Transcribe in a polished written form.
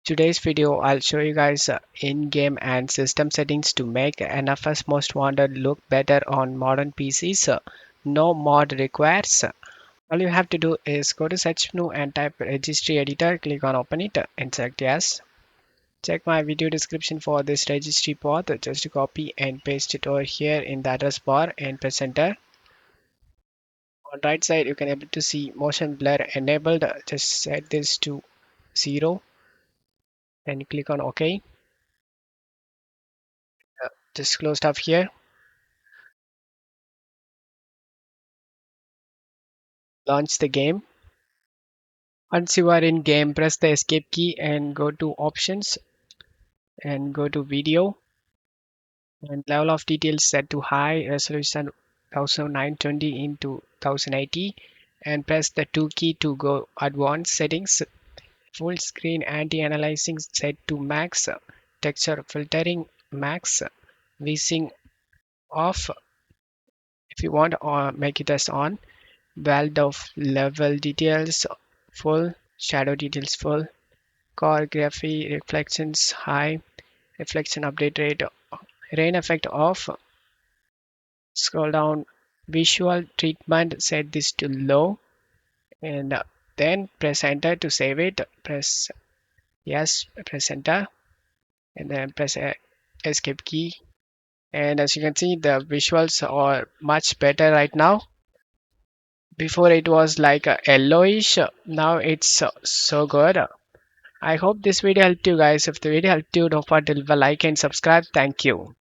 Today's video, I'll show you guys in-game and system settings to make NFS Most Wanted look better on modern PCs. No mod requires. All you have to do is go to search menu and type registry editor, click on open it and select yes. Check my video description for this registry path. Just copy and paste it over here in the address bar and press enter. On right side, you can able to see motion blur enabled. Just set this to 0 and click on OK. Just close stuff here. Launch the game. Once you are in game, press the escape key and go to options and go to video and level of details set to high resolution 1920 into 1080 and press the 2 key to go advanced settings. Full screen anti-aliasing set to max, texture filtering max, VSync off if you want, or make it as on. World of level details full, shadow details full, choreography reflections high, reflection update rate, rain effect off. Scroll down, visual treatment, set this to low, and then press enter to save it. Press yes, press enter, and then press escape key. And as you can see, the visuals are much better right now. Before it was like a yellowish, now it's so good. I hope this video helped you guys. If the video helped you, don't forget to leave a like and subscribe. Thank you.